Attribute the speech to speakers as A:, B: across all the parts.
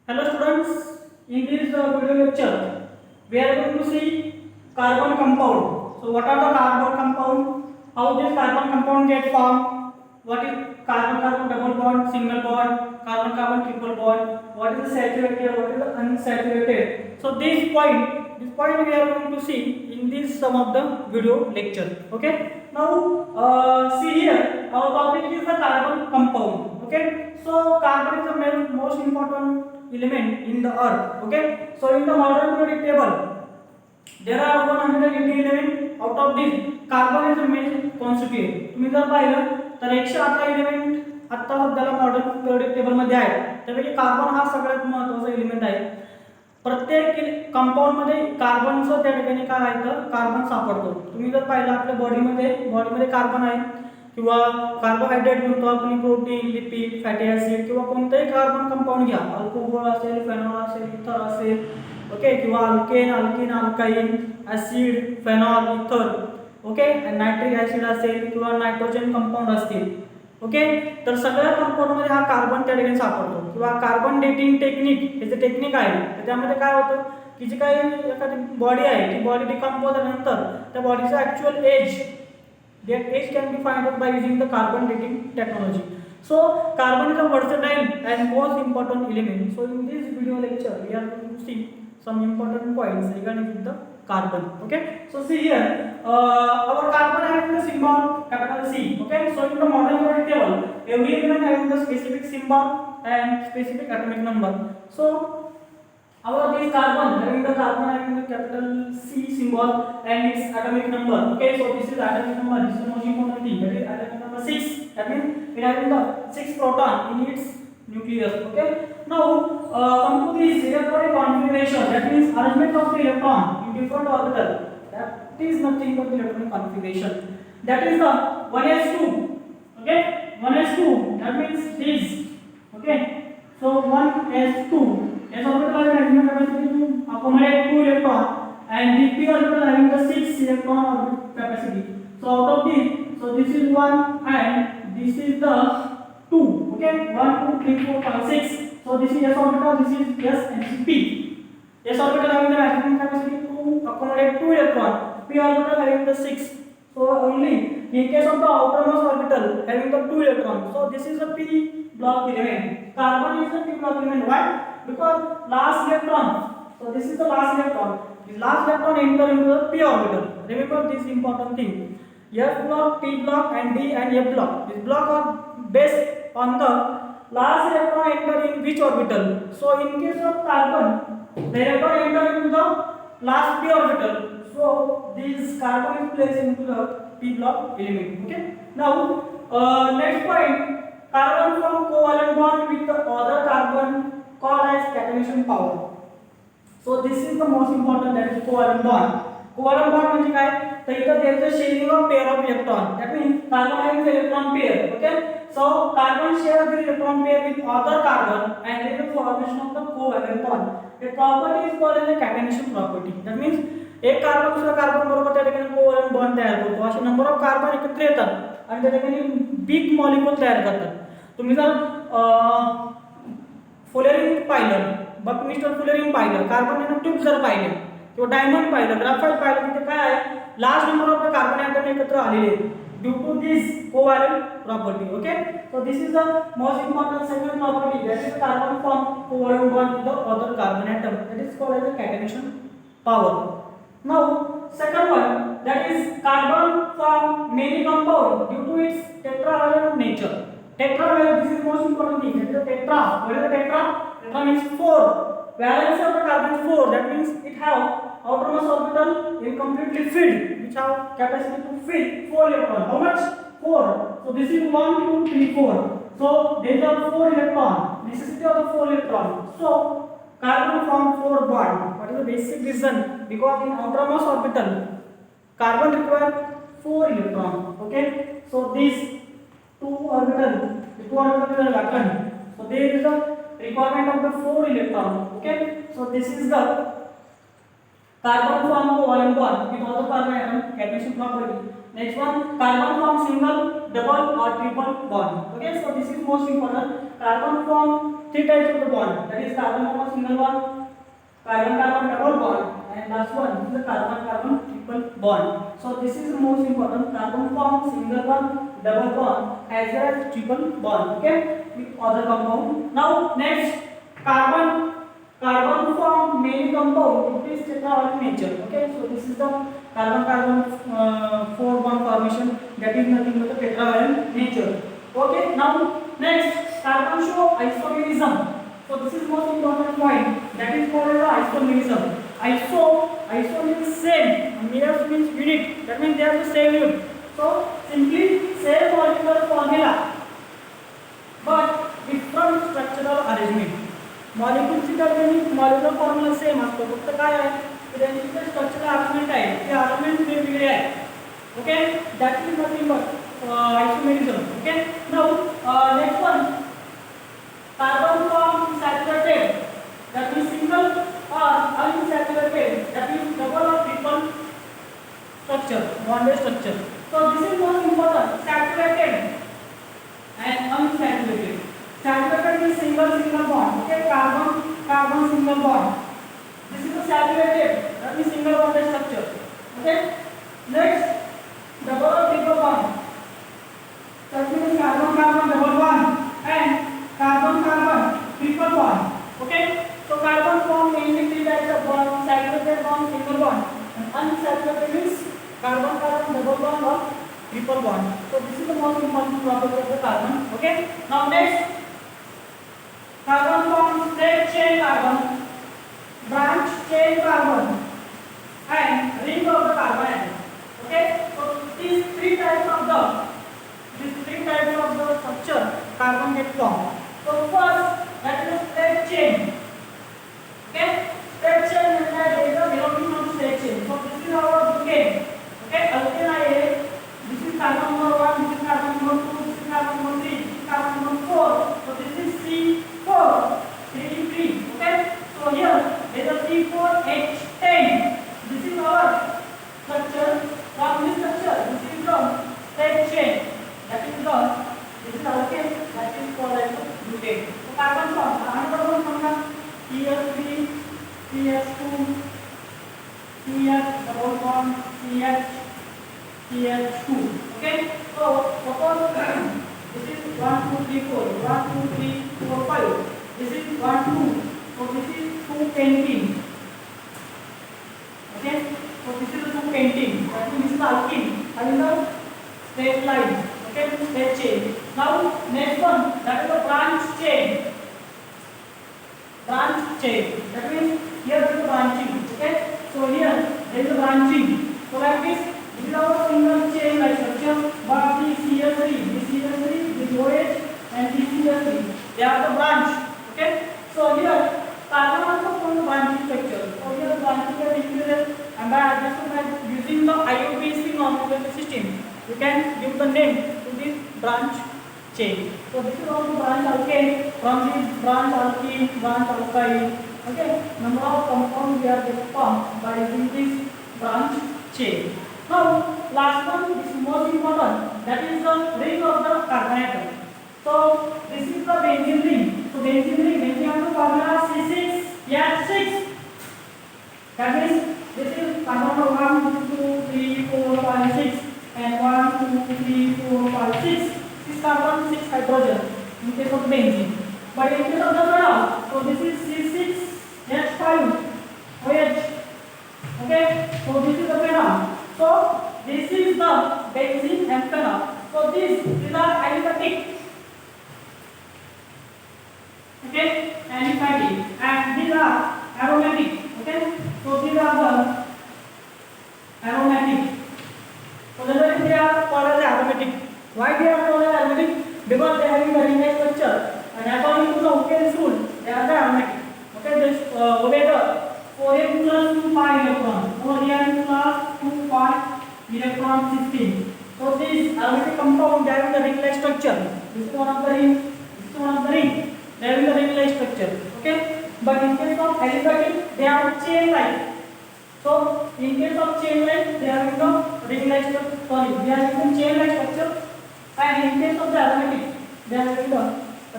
A: Hello students, in this video lecture, we are going to see carbon compound. So what are the carbon compound? How this carbon compound get formed? What is carbon-carbon double bond, single bond, carbon-carbon triple bond? What is the saturated? What is the unsaturated? So this point we are going to see in this some of the video lecture. Okay. Now see here, our topic is the carbon compound. Okay. So carbon is the most important element in the earth. Okay, so in the modern periodic table there are 180 element. Out of this carbon is the main constituent. तुम्ही जर पाहिलं तर 118 element आता सध्याला modern periodic table मध्ये आहे. त्यापैकी carbon हा सगळ्यात महत्त्वाचा एलिमेंट आहे. प्रत्येक कंपाऊंड मध्ये कार्बनचं त्या ठिकाणी काय आहे तर कार्बन सापडतो. तुम्ही जर पाहिलं आपल्या बॉडीमध्ये कार्बन आहे किंवा कार्बोहायड्रेट म्हणतो आपण, प्रोटीन, लिपिड, फॅटी ऍसिड किंवा कोणतेही कार्बन कंपाऊंड घ्या, अल्कोहोल असेल, फेनॉल असेल, इथर असेल, ओके, किंवा alkane, alkene, alkyne, acid, phenol, ether, okay, nitric acid असेल किंवा नायट्रोजन कंपाऊंड असतील, ओके, तर सगळ्या कंपाऊंड मध्ये हा कार्बन त्या ठिकाणी सापडतो. किंवा कार्बन डेटिंग टेक्निक हे जे टेक्निक आहे तर त्यामध्ये काय होतं की जी काही एखादी बॉडी आहे ती बॉडी डिकंपोज झाल्यानंतर त्या बॉडीचा actual age, that age can be found out by using the carbon dating technology. So carbon is a versatile and most important element. So in this video lecture we are going to see some important points regarding the carbon. Okay, so see here our carbon having the symbol capital C. Okay, so in the modern periodic table every element having the specific symbol and specific atomic number. So our this carbon having the capital C symbol and its atomic number. Okay, so this is atomic number. This is the most important thing. That is atomic number 6. That means it having the 6 proton in its nucleus. Okay. Now come to this electronic configuration. That means arrangement of the electron in different orbital. That is nothing but the electronic configuration. That is the 1s2. Okay, 1s2. That means this. Okay. So 1s2. S orbital having the capacity to accommodate 2 electron and the p orbital having the 6 electron capacity. So out of this, so this is 1 and this is the 2. Okay, 1, 2, 3, 4, 5, 6. So this is S orbital, this is S and this is P. S orbital having the maximum capacity to accommodate 2 electron, p orbital having the 6. So only in case of the outermost orbital having the 2 electrons. So this is a p block element. Carbon is a p block element. Why? Because last electron, so this is the last electron. This last electron enter into the p orbital. Remember this important thing. S block, p block, and d and f block. This block are based on the last electron enter in which orbital. So in case of carbon, the electron enter into the last p orbital. So this carbon is placed into the p block element. Okay. Now next point, carbon form covalent bond with the other carbon called as catenation power. So this is the most important, that is covalent bond. Covalent bond म्हणजे काय तर इथं there is a sharing of pair of electron. That means carbon having electron pair. Okay, so carbon share the electron pair with other carbon and there is a formation of the covalent bond. The property is called as a catenation property. That means एक carbon दुसऱ्या carbon बरोबर त्या ठिकाणी covalent bond तयार करतो. असे number of carbon एकत्र येतात आणि त्या ठिकाणी बिग मॉलिक्यूल तयार करतात. तुम्ही जर फ्लोरीन पाहिलं, बकमिस्टर फ्लोरीन पाहिलं, कार्बन नॅनोट्यूब जर पाहिले किंवा डायमंड पाहिलं, ग्राफाइट पाहिलं, तिथे काय आहे large number of the carbon atom एकत्र आलेले आहेत due to this covalent property. Okay, so this is the most important second property, that is carbon form covalent bond with the other carbon atom. That is called as a catenation power. Now second one, that is carbon form many compound due to its tetravalent nature. Tetravalent, this is most important thing. That is the tetra. What is the tetra? Tetra means 4. Valence of the carbon is 4. That means it have outermost orbital incompletely filled, which have capacity to fill 4 electron. How much? 4. So this is 1, 2, 3, 4. So there are 4 electron. Necessity of the 4 electron. So carbon form 4 bond. What is the basic reason? Because in outermost orbital, carbon require 4 electron. Okay. So these the two orbitals are vacant. So there is a requirement of the 4 electron. Okay. So this is the carbon form covalent bond with other carbon atom, catenation property. Next one, carbon form single, double or triple bond. Okay. So this is most important. carbon form three types of the bond. That is carbon form single bond, carbon carbon double bond, and last one is the carbon carbon triple bond. So this is the most important: carbon form single bond, double bond, as well as triple bond. Okay, with other compound. Now next, carbon form many compound. It is tetra in nature. Okay, so this is the carbon carbon four bond formation. That is nothing but the tetra nature. Okay, now next, carbon show isomerism. So this is most important point. That is called as isomerism. Iso means same. Meres means unit. That means they are the same unit. So simply same molecular formula, but different structural arrangement. मॉलिक्यूलची तर molecular formula same असतो, फक्त काय आहे की त्यांची जे structural arrangement आहे ते arrangement वेगवेगळे आहे. Okay, that is nothing but isomerism. Okay, now next one, carbon form saturated, that is single or unsaturated, that is double or triple structure, bonded structure. So this is most important: saturated and unsaturated. Saturated is single bond. Okay, carbon single bond. This is the saturated, that is single bonded structure. Okay, next, double or triple bond. That means carbon double bond and carbon triple bond. Okay, so carbon form mainly three types of bond: saturated bond, single bond, and unsaturated means carbon double bond or triple bond. So this is the most important property of the carbon. Okay, now next, carbon form straight chain carbon, branch chain carbon, and ring of the carbon atom. Okay, so these three types of the structure carbon get formed. So first, that is straight chain. Okay, straight chain means that there is a belonging on straight chain. So this is our alkane. Okay, alkane is, this is carbon number 1, this is carbon number 2, this is carbon number 3, this is carbon number 4. So this is C4, 3. Okay, so here there is a C4H10. This is our structure. From this structure, this is the straight chain. That is the, this is alkane, that is called as butane. So carbon form, another one, CH3, CH2, CH double bond, CH, CH2. Okay, so suppose this is 1, 2, 3, 4, 1, 2, 3, 4, 5. This is 1, 2. So this is 2 pentene. Okay, so this is the 2 pentene. That means this is alkene. And the straight line. Okay, straight chain. Now next one, that is the branch chain. Branch chain. That means here there is a branching. Okay, so here there is a branching. So like this is our single chain like structure. But this CH3, this OH, and this CH3, they are the branch. Okay, so here carbon also forms the branching structure. So here the branching is included, and by using the IUPAC nomenclature system, you can give the name to this branch chain. So this is also branch alkane. From this branch alkene, branch alkyne. Okay, number of compounds we are formed by using this branch chain. Now last one is most important. That is the ring of the carbon atom. So this is the benzene ring. So benzene has the formula C6H6. That means this is carbon number 1, 2, 3, 4, 5, 6, and 1, 2, 3, 4, 5, 6. 6 carbon, 6 hydrogen in case of benzene. But in case of the phenol, so this is C6H5 OH. Okay, so this is the phenol. So this is the benzene and phenol. So these are aliphatic. Okay, aliphatic, and these are aromatic. Okay, so these are the aromatic. So they are called as aromatic. Why they are called as aromatic? Because they are having the ring-like structure, and according to the Octan's rule, they are the aromatic. Okay, this omega 4n plus 2 pi electron, 4n plus 2 pi electron 16. So these aromatic compound, they are having the ring-like structure. This is one of the ring. This is one of the ring. They are having the ring-like structure. Okay, but in case of aliphatic, they are chain-like. So in case of chain-like, they are having the ring-like structure. Sorry, they are having chain-like structure. And in case of the aromatic, they are having the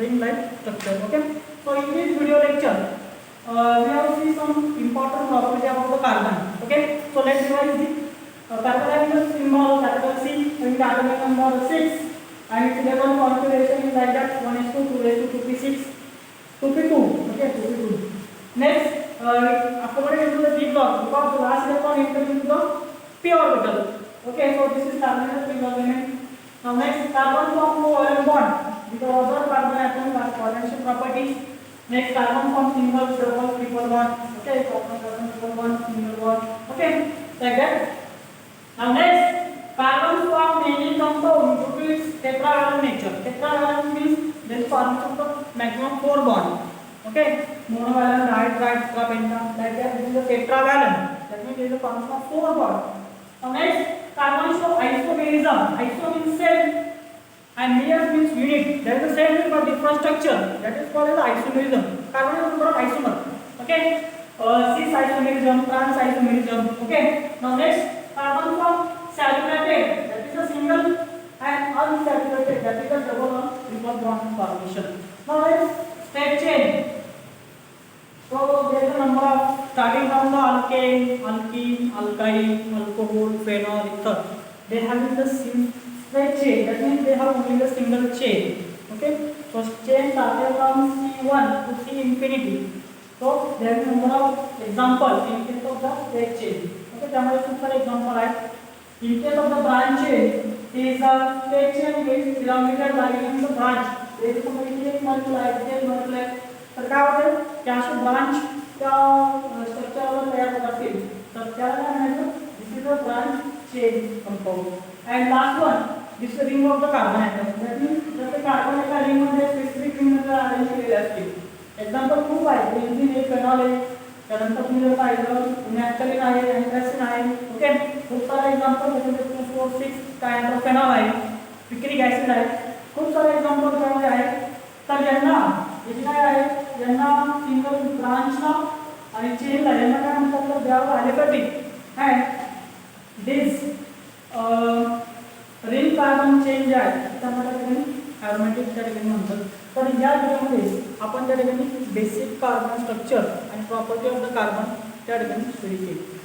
A: ring like structure. Okay, so in this video lecture we have seen some important property about the carbon. Okay, so let's revise the carbon symbol capital C and atomic number 6 and its level configuration is like that 1s2 2s2 2p6 2p2. Okay, 2p2. Next according to the big block because the last electron enters into the p orbital. Okay, so this is carbon single element. Now next carbon form covalent bond because other carbon atoms have covalent properties. Next carbon form single double triple bond. Okay, carbon triple bond single bond. Okay, like that. Now next carbon form many compound due to its tetravalent nature. Tetravalent means there is formation of maximum 4 bond. Okay, monovalent, right, penta, like that. This is the tetravalent. That means there is a formation of 4 bond. Now next carbon show isomerism. Iso means same and meres means unit. That is the same but different structure. That is called as isomerism. Carbon is a number of isomer. Okay, cis isomerism, trans isomerism. Okay. Now next carbon form saturated. That is a single and unsaturated. That is a double or triple bond formation. Now next state change. So there is a number of starting from the alkane, alkene, alkyl, alcohol, phenol, ether. They have the straight chain. That means they have only the single chain. Okay. So chain started from C1 to C infinity. So there is a number of examples in case of the straight chain. Okay. त्यामुळे खूप सारे example आहेत. In case of the branch chain, is a straight chain with kilometer diameter the branch. There is a multiply. तर काय होते की असे branch त्या स्ट्रक्चरवर तयार होत असतील तर त्याला काय म्हणायचं this is a branch chain compound and last one this ring of the carbon atom that means जर ते कार्बन एका रिंगमध्ये स्पेसिफिक रिंगमध्ये अरेंज केलेले असतील एक्झाम्पल खूप आहे बेन्झीन आहे फेनॉल आहे त्यानंतर तुम्ही जर पाहिलं नॅफ्थलीन आहे अँथ्रासिन आहे ओके खूप सारे एक्झाम्पल त्याच्यामध्ये 2 4 6 काय फेनॉल आहे पिक्रिक ॲसिड आहे खूप सारे एक्झाम्पल त्यामध्ये आहेत तर यांना काय आहे यांना सिंगल ब्रांचला आणि चेनला यांना काय म्हणतात तर द्यावं aliphatic and this ring carbon chain जे आहे त्यांना त्या ठिकाणी ॲरोमॅटिक त्या ठिकाणी म्हणतात तर या व्हिडिओमध्ये आपण त्या ठिकाणी बेसिक कार्बन स्ट्रक्चर आणि प्रॉपर्टी ऑफ द कार्बन त्या ठिकाणी स्टडी केली